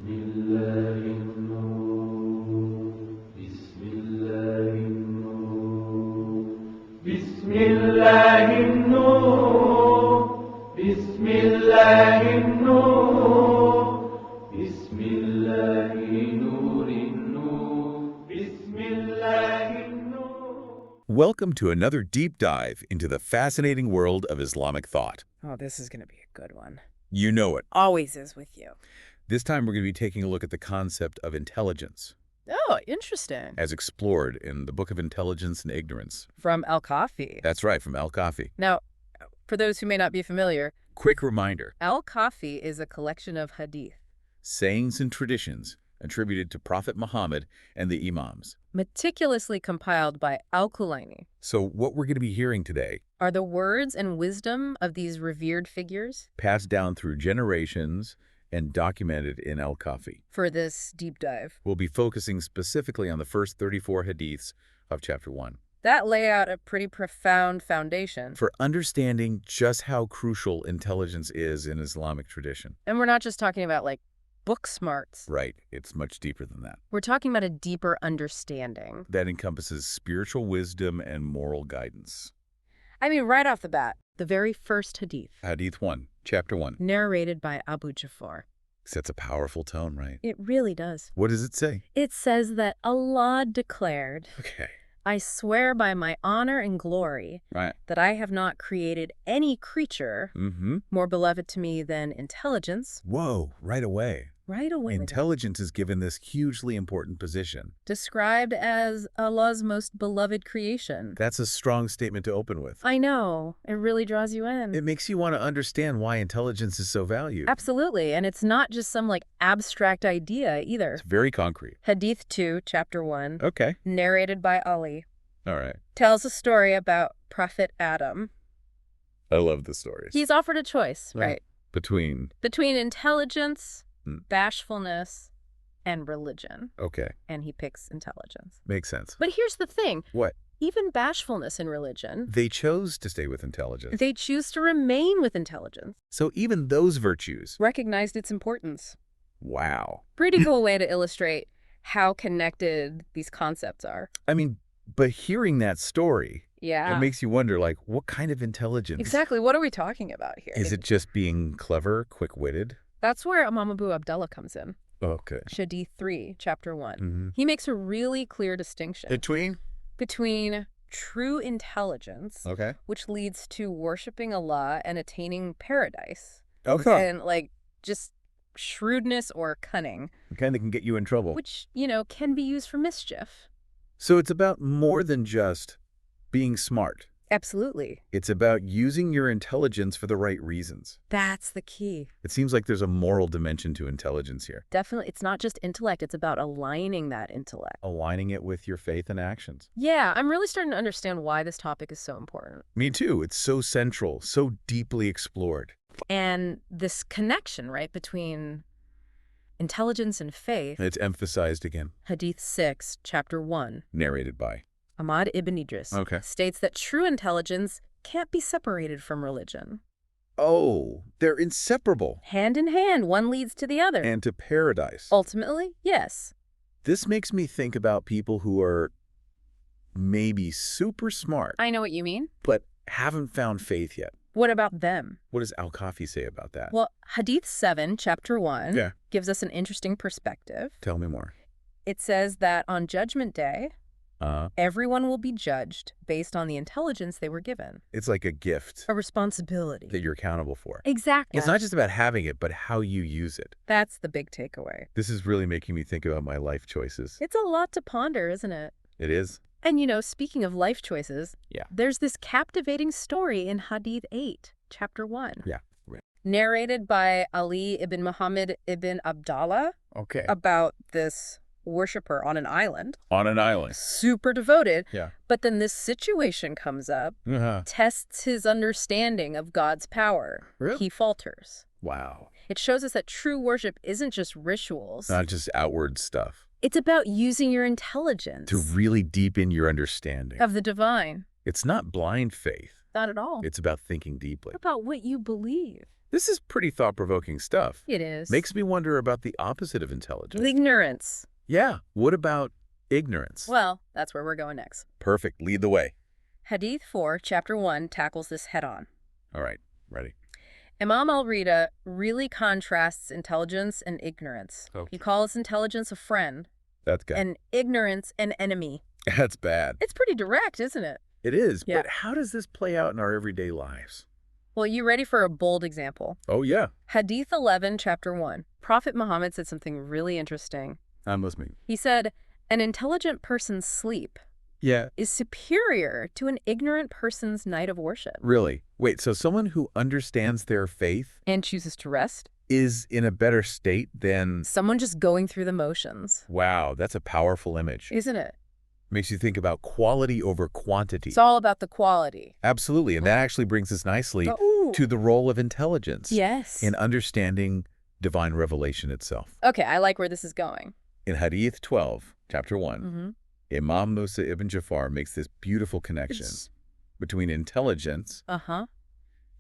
الله النور بسم الله النور بسم الله النور بسم الله النور بسم الله نور النور بسم الله النور. Welcome to another deep dive into the fascinating world of Islamic thought. Oh, this is going to be a good one. You know it. Always is with you. This time we're going to be taking a look at the concept of intelligence, Oh, interesting. as explored in the Book of Intelligence and Ignorance. From Al-Kafi. That's right, from Al-Kafi. Now, for those who may not be familiar, Quick reminder, Al-Kafi is a collection of Hadith, sayings and traditions attributed to Prophet Muhammad and the Imams. meticulously compiled by Al-Kulaini. So what we're going to be hearing today, Are the words and wisdom of these revered figures passed down through generations and documented in Al-Kafi. for this deep dive We'll be focusing specifically on the first 34 hadiths of Chapter 1. that lay out a pretty profound foundation. For understanding just how crucial intelligence is in Islamic tradition. And we're not just talking about, like, book smarts. Right, it's much deeper than that. We're talking about a deeper understanding. That encompasses spiritual wisdom and moral guidance. I mean, right off the bat, the very first Hadith, Hadith 1, Chapter 1, narrated by Abu Jafar. sets a powerful tone, right? It really does. What does it say? It says that Allah declared, Okay, I swear by my honor and glory right. that I have not created any creature more beloved to me than intelligence. Whoa, right away. Right away. Intelligence is given this hugely important position. Described as Allah's most beloved creation. That's a strong statement to open with. I know. It really draws you in. It makes you want to understand why intelligence is so valued. Absolutely. And it's not just some, like, abstract idea either. It's very concrete. Hadith 2, Chapter 1, Okay. narrated by Ali, All right. tells a story about Prophet Adam. I love the stories. He's offered a choice, Right. right? Between, Between intelligence, Hmm. bashfulness, and religion. okay, And he picks intelligence. makes sense. But here's the thing. What? Even bashfulness and religion, They chose to stay with intelligence. they choose to remain with intelligence. So even those virtues, Recognized its importance. wow. Pretty cool way to illustrate how connected these concepts are. I mean, but hearing that story, Yeah. it makes you wonder, like, what kind of intelligence? Exactly. What are we talking about here? Is it just being clever, quick-witted? That's where Imam Abu Abdullah comes in. Okay. Hadith 3, Chapter 1. Mm-hmm. He makes a really clear distinction between true intelligence, Okay. which leads to worshiping Allah and attaining paradise, Okay. and, like, just shrewdness or cunning, Kind of can get you in trouble. which, can be used for mischief. So it's about more than just being smart. Absolutely. It's about using your intelligence for the right reasons. That's the key. It seems like there's a moral dimension to intelligence here. Definitely. It's not just intellect. It's about aligning that intellect. Aligning it with your faith and actions. Yeah, I'm really starting to understand why this topic is so important. Me too. It's so central, so deeply explored. And this connection, right, between intelligence and faith. It's emphasized again. Hadith 6, Chapter 1, Narrated by. Ahmad ibn Idris, Okay. states that true intelligence can't be separated from religion. Oh, they're inseparable. Hand in hand, one leads to the other. And to paradise. Ultimately, yes. This makes me think about people who are maybe super smart, I know what you mean. but haven't found faith yet. What about them? What does Al-Kafi say about that? Well, Hadith 7, Chapter 1, Yeah. gives us an interesting perspective. Tell me more. It says that on Judgment Day, everyone will be judged based on the intelligence they were given. It's like a gift A responsibility. that you're accountable for. Exactly. It's not just about having it, but how you use it. That's the big takeaway. This is really making me think about my life choices. It's a lot to ponder, isn't it? It is? And, speaking of life choices, Yeah. there's this captivating story in Hadith 8, Chapter 1. Yeah. Narrated by Ali ibn Muhammad ibn Abdallah Okay. about this worshiper on an island. On an island. Super devoted. Yeah. But then this situation comes up, Uh-huh. tests his understanding of God's power. Really? He falters. Wow. It shows us that true worship isn't just rituals. Not just outward stuff. It's about using your intelligence To really deepen your understanding. of the divine. It's not blind faith. Not at all. It's about thinking deeply. About what you believe. This is pretty thought-provoking stuff. It is. Makes me wonder about the opposite of intelligence. Ignorance. Yeah. What about ignorance? Well, that's where we're going next. Perfect. Lead the way. Hadith 4, Chapter 1 tackles this head-on. All right. Ready. Imam al-Rida really contrasts intelligence and ignorance. Okay. He calls intelligence a friend That's good. and ignorance an enemy. That's bad. It's pretty direct, isn't it? It is. Yeah. But how does this play out in our everyday lives? Well, you ready for a bold example? Oh, yeah. Hadith 11, Chapter 1. Prophet Muhammad said something really interesting. I'm listening. He said, an intelligent person's sleep Yeah. is superior to an ignorant person's night of worship. Really? Wait, so someone who understands their faith And chooses to rest? is in a better state than... Someone just going through the motions. Wow, that's a powerful image. Isn't it? Makes you think about quality over quantity. It's all about the quality. Absolutely, and that actually brings us nicely Ooh. to the role of intelligence Yes. in understanding divine revelation itself. Okay, I like where this is going. In Hadith 12, Chapter 1, Mm-hmm. Imam Musa ibn Jafar makes this beautiful connection between intelligence Uh-huh.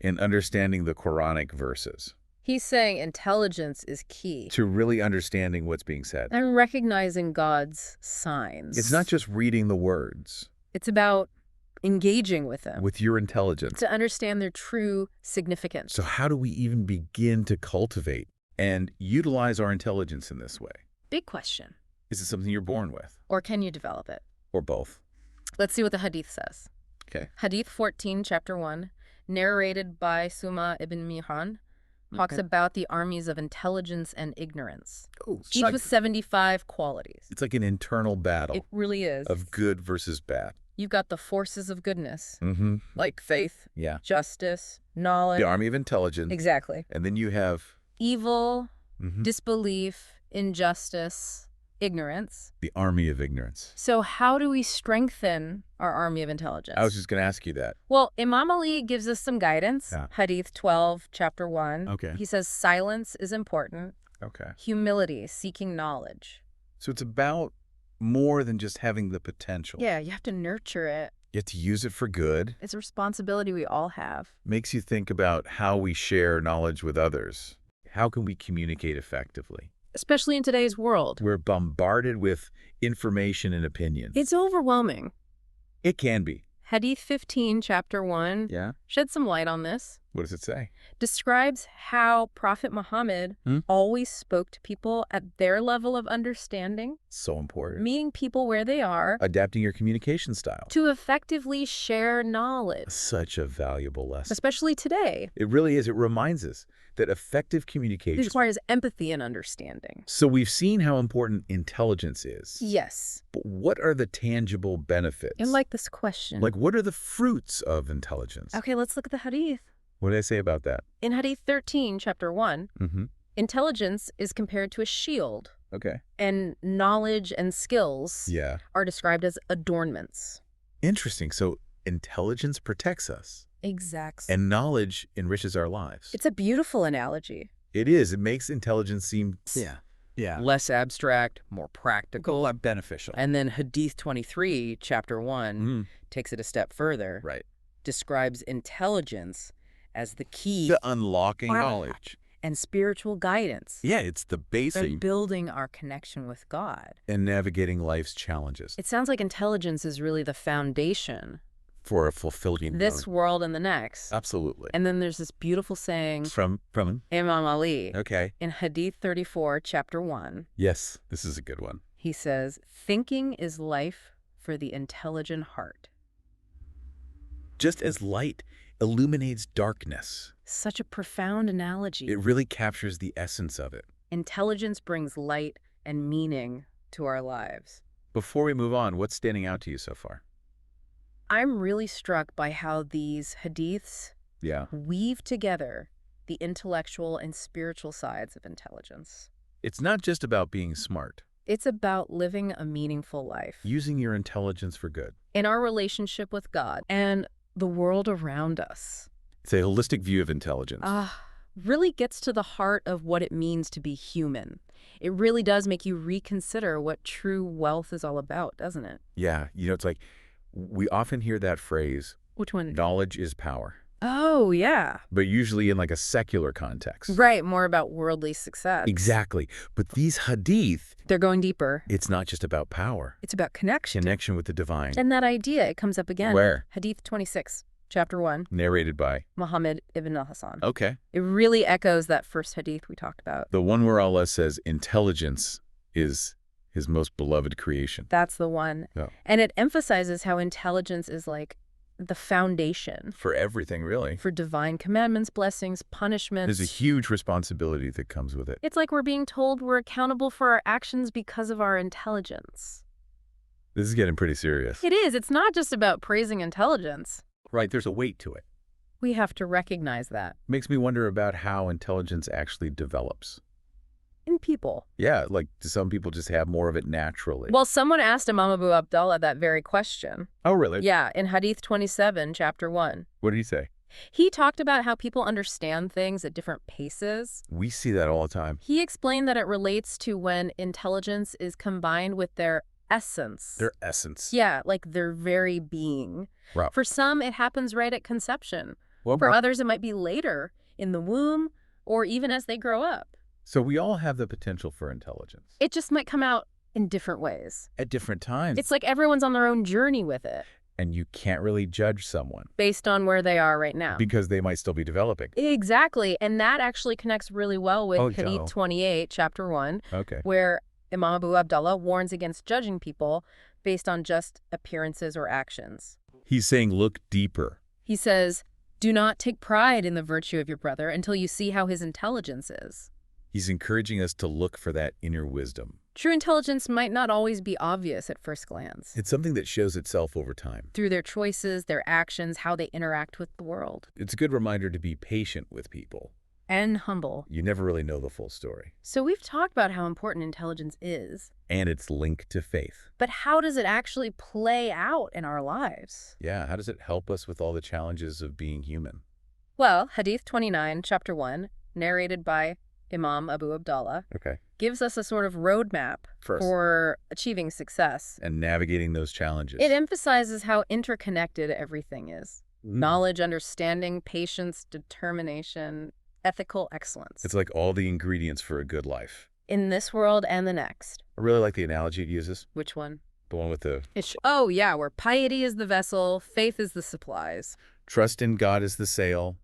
and understanding the Quranic verses, He's saying intelligence is key. to really understanding what's being said. And recognizing God's signs. It's not just reading the words It's about engaging with them with your intelligence. to understand their true significance. So how do we even begin to cultivate and utilize our intelligence in this way? Big question. Is it something you're born with? Or can you develop it? Or both? Let's see what the Hadith says. Okay. Hadith 14, Chapter 1, narrated by Suma ibn Mihran, talks Okay. about the armies of intelligence and ignorance, Oh, each with 75 qualities. it's like an internal battle It really is. of good versus bad. You've got the forces of goodness, Mm-hmm. like faith, Yeah. justice, knowledge. The army of intelligence. Exactly. And then you have Evil, mhm, disbelief, injustice, ignorance. the army of ignorance. So how do we strengthen our army of intelligence? I was just going to ask you that. Well, Imam Ali gives us some guidance. Yeah. Hadith 12, Chapter 1. Okay. He says silence is important. Okay. Humility, seeking knowledge. So it's about more than just having the potential. Yeah, you have to nurture it. You have to use it for good. It's a responsibility we all have. Makes you think about how we share knowledge with others. How can we communicate effectively? Especially in today's world. We're bombarded with information and opinions. It's overwhelming. It can be. Hadith 15, Chapter 1, Yeah? shed some light on this. What does it say? Describes how Prophet Muhammad always spoke to people at their level of understanding, So important. meeting people where they are, Adapting your communication style. to effectively share knowledge, Such a valuable lesson. especially today. It really is. It reminds us that effective It communication... requires empathy and understanding. So we've seen how important intelligence is. Yes. But what are the tangible benefits? And like this question. Like, what are the fruits of intelligence? Okay, let's look at the Hadith. What did I say about that? In Hadith 13, Chapter 1, Mm-hmm. intelligence is compared to a shield, Okay. and knowledge and skills Yeah. are described as adornments. Interesting. So intelligence protects us, Exactly. and knowledge enriches our lives. It's a beautiful analogy. It is. It makes intelligence seem... Yeah. Less abstract, more practical. Beneficial. And then Hadith 23, Chapter 1, takes it a step further, Right. describes intelligence as the key The unlocking Wow. knowledge. And spiritual guidance. Yeah, it's the For basic building our connection with God. and navigating life's challenges It sounds like intelligence is really the foundation, for a fulfilling... this world and the next. Absolutely. And then there's this beautiful saying, From Imam Ali, Okay. in Hadith 34, Chapter 1, Yes, this is a good one. he says, thinking is life for the intelligent heart. Just as light illuminates darkness, Such a profound analogy. it really captures the essence of it. Intelligence brings light and meaning to our lives. Before we move on, what's standing out to you so far? I'm really struck by how these hadiths Yeah. weave together the intellectual and spiritual sides of intelligence. It's not just about being smart, It's about living a meaningful life using your intelligence for good. in our relationship with God and the world around us. It's a holistic view of intelligence. Really gets to the heart of what it means to be human. It really does make you reconsider what true wealth is all about, doesn't it? Yeah, it's like we often hear that phrase, Which one? knowledge is power. Oh, yeah. but usually in like a secular context. Right, more about worldly success. Exactly. But these hadith, They're going deeper. it's not just about power. It's about connection. Connection with the divine. And that idea, it comes up again. Where? Hadith 26, chapter 1, Narrated by. Muhammad ibn al-Hassan. Okay. It really echoes that first hadith we talked about. The one where Allah says intelligence is his most beloved creation. That's the one. Yeah. And it emphasizes how intelligence is like the foundation For everything, really. for divine commandments, blessings, punishments. There's a huge responsibility that comes with it. It's like we're being told we're accountable for our actions because of our intelligence. This is getting pretty serious. It is. It's not just about praising intelligence. Right, there's a weight to it. We have to recognize that Makes me wonder about how intelligence actually develops. in people. Yeah, like do some people just have more of it naturally? Well, someone asked Imam Abu Abdullah that very question. Oh, really? Yeah, in Hadith 27, chapter 1. What did he say? He talked about how people understand things at different paces. We see that all the time. He explained that it relates to when intelligence is combined with their essence. Their essence. Yeah, like their very being. Wow. For some, it happens right at conception. Well, For others, it might be later, in the womb, or even as they grow up. so we all have the potential for intelligence. It just might come out in different ways. At different times. It's like everyone's on their own journey with it, And you can't really judge someone based on where they are right now. because they might still be developing. Exactly, and that actually connects really well with Oh, Hadith no. 28, chapter 1, Okay. where Imam Abu Abdullah warns against judging people based on just appearances or actions. He's saying look deeper. He says, "Do not take pride in the virtue of your brother until you see how his intelligence is." He's encouraging us to look for that inner wisdom. True intelligence might not always be obvious at first glance. It's something that shows itself over time. Through their choices, their actions, how they interact with the world. It's a good reminder to be patient with people. And humble. You never really know the full story. So we've talked about how important intelligence is. And it's linked to faith. But how does it actually play out in our lives? Yeah, how does it help us with all the challenges of being human? Well, Hadith 29, chapter 1, narrated by Imam Abu Abdullah, Okay. gives us a sort of roadmap for achieving success. And navigating those challenges. It emphasizes how interconnected everything is. Knowledge, understanding, patience, determination, ethical excellence. It's like all the ingredients for a good life. In this world and the next. I really like the analogy it uses. Which one? The one with the Oh, yeah, where piety is the vessel, faith is the supplies. trust in God is the sail,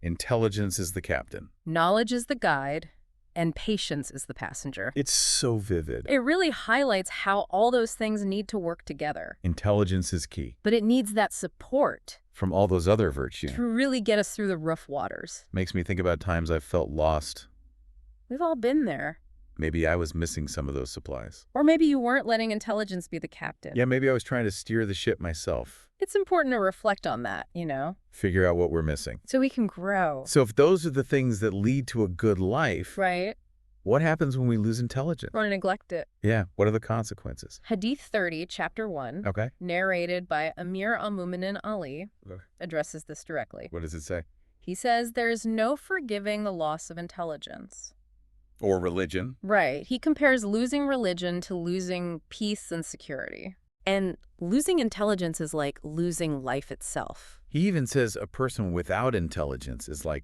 intelligence is the captain. Knowledge is the guide, and patience is the passenger. It's so vivid. It really highlights how all those things need to work together. Intelligence is key. But it needs that support From all those other virtues. to really get us through the rough waters. Makes me think about times I've felt lost. We've all been there. Maybe I was missing some of those supplies. Or maybe you weren't letting intelligence be the captain. Yeah, maybe I was trying to steer the ship myself. It's important to reflect on that, Figure out what we're missing. so we can grow. So if those are the things that lead to a good life, Right? what happens when we lose intelligence? Or neglect it. Yeah, what are the consequences? Hadith 30, chapter 1, Okay. narrated by Amir al-Mu'minin Ali, Okay. addresses this directly. What does it say? He says there is no forgiving the loss of intelligence. Or religion. Right. He compares losing religion to losing peace and security. And losing intelligence is like losing life itself. He even says a person without intelligence is like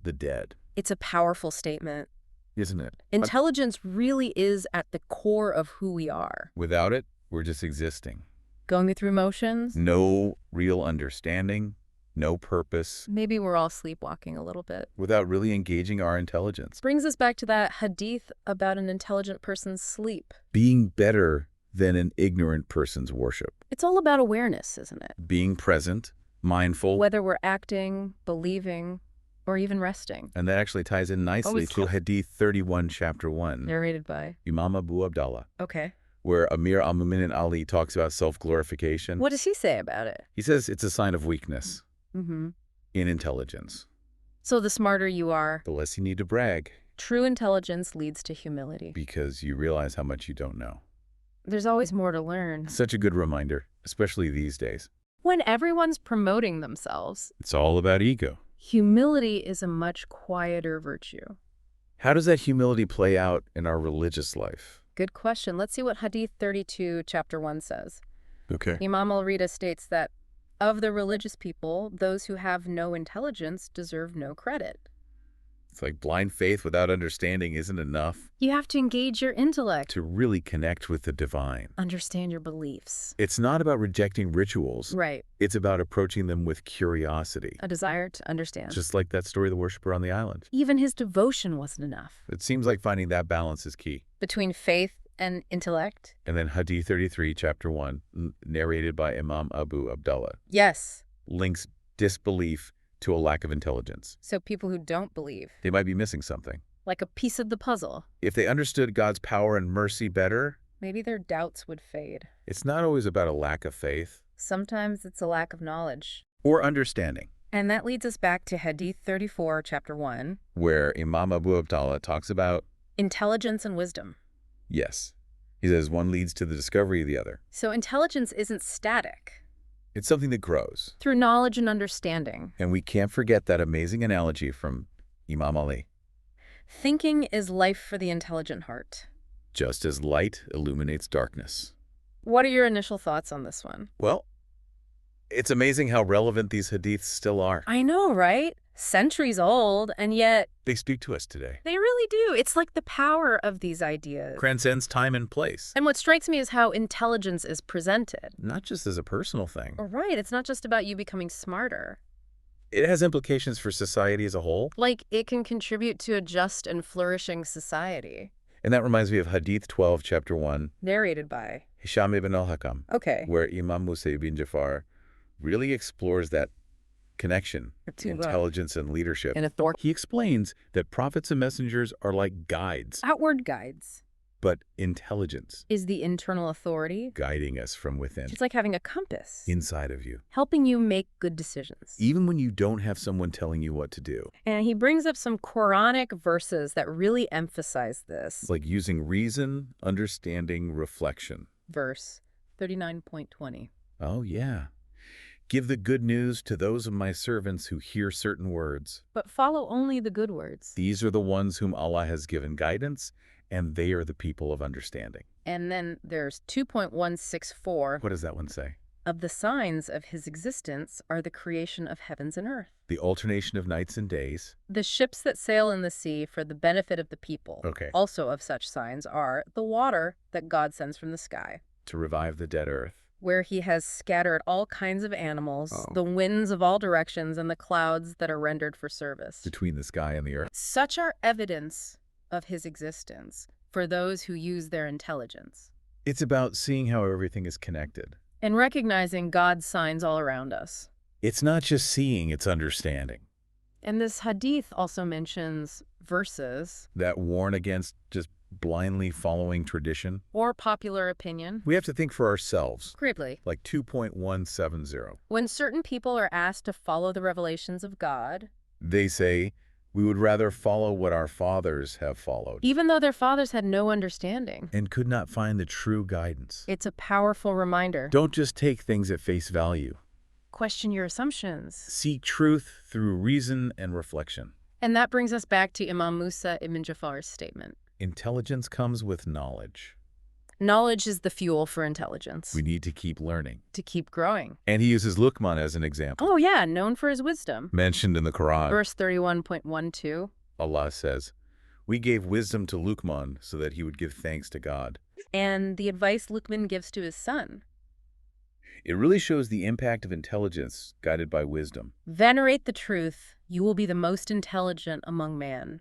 the dead, It's a powerful statement. isn't it? Intelligence really is at the core of who we are. Without it, we're just existing. Going through motions, No real understanding, no purpose, maybe we're all sleepwalking a little bit. without really engaging our intelligence. Brings us back to that hadith about an intelligent person's sleep. Being better than an ignorant person's worship. It's all about awareness, isn't it? Being present, mindful, Whether we're acting, believing, or even resting. and that actually ties in nicely Always to Hadith 31, chapter 1, Narrated by. Imam Abu Abdullah, Okay. where Amir al-Mu'minin Ali talks about self-glorification. What does he say about it? He says it's a sign of weakness Mm-hmm. in intelligence. So the smarter you are, The less you need to brag, true intelligence leads to humility. because you realize how much you don't know. There's always more to learn. Such a good reminder, especially these days. When everyone's promoting themselves, It's all about ego. humility is a much quieter virtue. How does that humility play out in our religious life? Good question. Let's see what Hadith 32, chapter 1 says. Okay. Imam al-Rida states that Of the religious people, those who have no intelligence deserve no credit. It's like blind faith without understanding isn't enough You have to engage your intellect. to really connect with the divine. Understand your beliefs. It's not about rejecting rituals. Right. It's about approaching them with curiosity. A desire to understand. Just like that story of the worshiper on the island. Even his devotion wasn't enough. It seems like finding that balance is key. Between faith and intellect? And then Hadith 33, chapter 1, narrated by Imam Abu Abdullah, Yes. links disbelief to a lack of intelligence. So people who don't believe, They might be missing something. like a piece of the puzzle, If they understood God's power and mercy better, maybe their doubts would fade. it's not always about a lack of faith Sometimes it's a lack of knowledge. or understanding, And that leads us back to Hadith 34, chapter 1, where Imam Abu Abdullah talks about, intelligence and wisdom. yes, he says one leads to the discovery of the other. So intelligence isn't static. It's something that grows. Through knowledge and understanding. And we can't forget that amazing analogy from Imam Ali. Thinking is life for the intelligent heart. Just as light illuminates darkness. What are your initial thoughts on this one? Well, it's amazing how relevant these hadiths still are. I know, right? Centuries old, and yet They speak to us today. they really do. It's like the power of these ideas. Transcends time and place. And what strikes me is how intelligence is presented. Not just as a personal thing. Right, it's not just about you becoming smarter. It has implications for society as a whole. Like, it can contribute to a just and flourishing society. And that reminds me of Hadith 12, chapter 1, Narrated by. Hisham ibn al-Hakam, Okay. where Imam Musa ibn Jafar really explores that connection, intelligence and leadership. And authority. He explains that prophets and messengers are like guides, Outward guides but intelligence is the internal authority. guiding us from within, It's like having a compass, inside of you, helping you make good decisions. even when you don't have someone telling you what to do. And he brings up some Quranic verses that really emphasize this. It's like using reason, understanding, reflection. Verse 39.20. Oh, yeah. Give the good news to those of my servants who hear certain words. But follow only the good words. These are the ones whom Allah has given guidance, and they are the people of understanding. And then there's 2.164. What does that one say? Of the signs of his existence are the creation of heavens and earth. The alternation of nights and days. The ships that sail in the sea for the benefit of the people. Okay. Also of such signs are the water that God sends from the sky, To revive the dead earth. where he has scattered all kinds of animals, Oh. the winds of all directions, and the clouds that are rendered for service. Between the sky and the earth. Such are evidence of his existence for those who use their intelligence. It's about seeing how everything is connected. And recognizing God's signs all around us. It's not just seeing, it's understanding. And this hadith also mentions verses That warn against just blindly following tradition. or popular opinion. We have to think for ourselves. Critically, Like 2.170. when certain people are asked to follow the revelations of God, They say, we would rather follow what our fathers have followed even though their fathers had no understanding, and could not find the true guidance. it's a powerful reminder. Don't just take things at face value. Question your assumptions. Seek truth through reason and reflection. And that brings us back to Imam Musa ibn Jafar's statement. Intelligence comes with knowledge. Knowledge is the fuel for intelligence. We need to keep learning. To keep growing. And he uses Luqman as an example. Oh yeah, known for his wisdom. Mentioned in the Quran, Verse 31.12. Allah says, we gave wisdom to Luqman so that he would give thanks to God. And the advice Luqman gives to his son. It really shows the impact of intelligence guided by wisdom. Venerate the truth, you will be the most intelligent among man.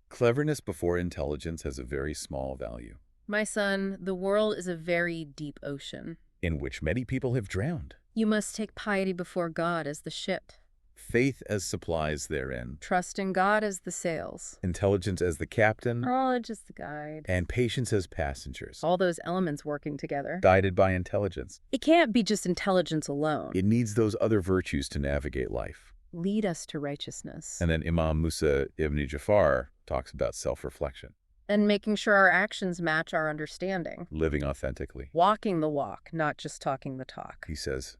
Cleverness before intelligence has a very small value, My son, the world is a very deep ocean. in which many people have drowned. You must take piety before God as the ship, Faith as supplies therein, trust in God as the sails, intelligence as the captain, knowledge as the guide. and patience as passengers, All those elements working together. guided by intelligence. It can't be just intelligence alone. It needs those other virtues to navigate life. Lead us to righteousness. And then Imam Musa ibn Jafar talks about self-reflection, And making sure our actions match our understanding. living authentically. Walking the walk, not just talking the talk. He says,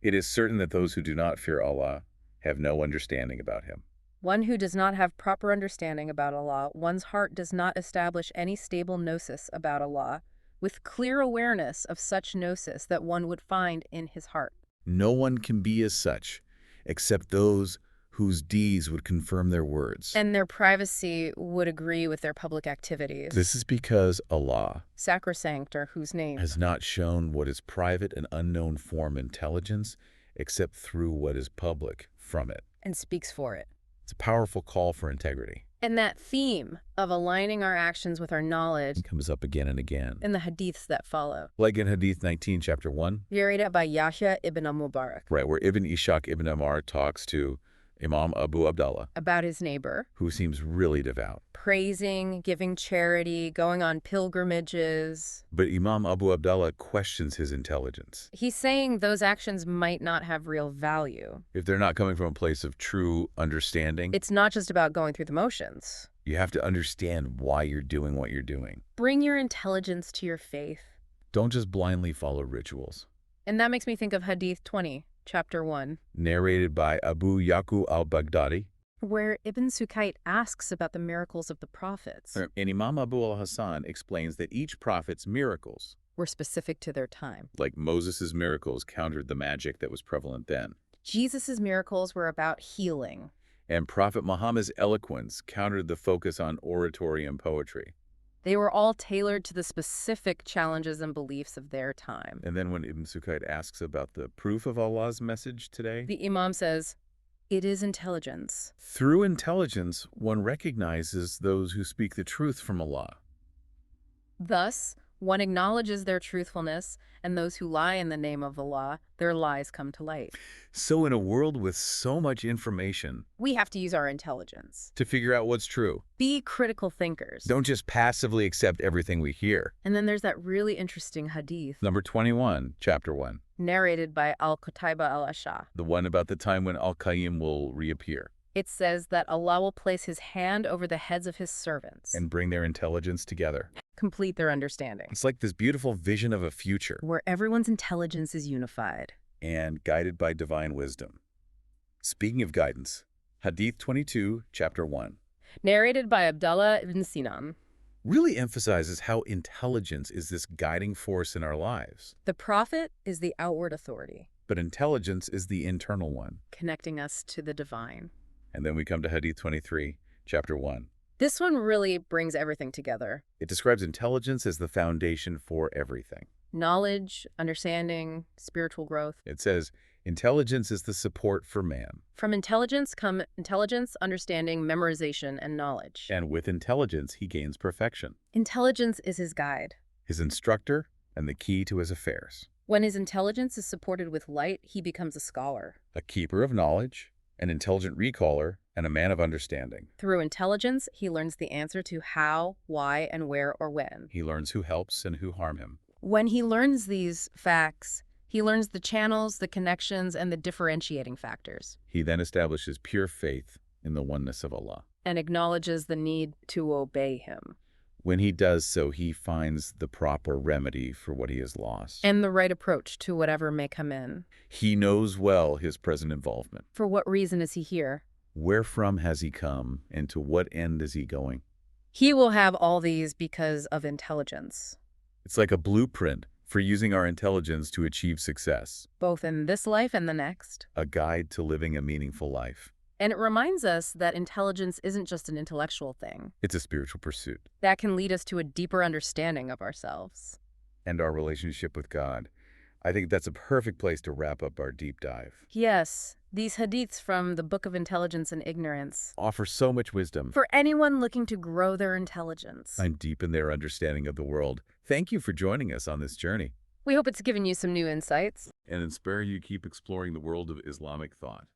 it is certain that those who do not fear Allah have no understanding about him. One who does not have proper understanding about Allah, one's heart does not establish any stable gnosis about Allah, with clear awareness of such gnosis that one would find in his heart. No one can be as such, except those whose deeds would confirm their words. And their privacy would agree with their public activities. This is because Allah Sacrosanct, or whose name? has not shown what is private and unknown form intelligence except through what is public from it. And speaks for it. It's a powerful call for integrity. And that theme of aligning our actions with our knowledge It comes up again and again. in the hadiths that follow. Like in Hadith 19, chapter 1, Narrated by Yahya ibn al-Mubarak. right, where Ibn Ishaq ibn Ammar talks to Imam Abu Abdallah, About his neighbor. who seems really devout. Praising, giving charity, going on pilgrimages. But Imam Abu Abdallah questions his intelligence. He's saying those actions might not have real value. If they're not coming from a place of true understanding, It's not just about going through the motions. you have to understand why you're doing what you're doing. Bring your intelligence to your faith. Don't just blindly follow rituals. And that makes me think of Hadith 20, chapter 1, Narrated by Abu Yaqub al-Baghdadi. where Ibn Sukayt asks about the miracles of the prophets. And Imam Abu al-Hasan explains that each prophet's miracles, Were specific to their time. like Moses' miracles, countered the magic that was prevalent then. Jesus' miracles were about healing. And Prophet Muhammad's eloquence countered the focus on oratory and poetry. They were all tailored to the specific challenges and beliefs of their time. And then when Ibn Sukayt asks about the proof of Allah's message today, The Imam says, it is intelligence. through intelligence, one recognizes those who speak the truth from Allah. Thus, one acknowledges their truthfulness, and those who lie in the name of Allah, their lies come to light. So in a world with so much information, We have to use our intelligence. to figure out what's true, Be critical thinkers. don't just passively accept everything we hear. And then there's that really interesting hadith, Number 21, chapter 1, narrated by Al-Qutayba al-Asha. the one about the time when Al-Qayyim will reappear It says that Allah will place his hand over the heads of his servants, and bring their intelligence together. complete their understanding, It's like this beautiful vision of a future where everyone's intelligence is unified. and guided by divine wisdom. Speaking of guidance, Hadith 22, chapter 1, Narrated by Abdullah ibn Sinan. really emphasizes how intelligence is this guiding force in our lives. The prophet is the outward authority, But intelligence is the internal one. connecting us to the divine. And then we come to Hadith 23, chapter 1. This one really brings everything together. It describes intelligence as the foundation for everything. Knowledge, understanding, spiritual growth. It says, intelligence is the support for man. From intelligence come intelligence, understanding, memorization, and knowledge. And with intelligence, he gains perfection, Intelligence is his guide. his instructor, and the key to his affairs. When his intelligence is supported with light, he becomes a scholar. A keeper of knowledge, an intelligent recaller, and a man of understanding. Through intelligence, he learns the answer to how, why, and where or when. He learns who helps and who harm him. When he learns these facts, he learns the channels, the connections, and the differentiating factors, He then establishes pure faith in the oneness of Allah. and acknowledges the need to obey him, When he does so, he finds the proper remedy for what he has lost. and the right approach to whatever may come in. He knows well his present involvement. For what reason is he here? Wherefrom has he come, and to what end is he going? He will have all these because of intelligence, It's like a blueprint for using our intelligence to achieve success, both in this life and the next. a guide to living a meaningful life. And it reminds us that intelligence isn't just an intellectual thing. It's a spiritual pursuit. That can lead us to a deeper understanding of ourselves. And our relationship with God. I think that's a perfect place to wrap up our deep dive. Yes, these hadiths from the Book of Intelligence and Ignorance, Offer so much wisdom for anyone looking to grow their intelligence. and deepen their understanding of the world. Thank you for joining us on this journey, We hope it's given you some new insights. and inspire you to keep exploring the world of Islamic thought.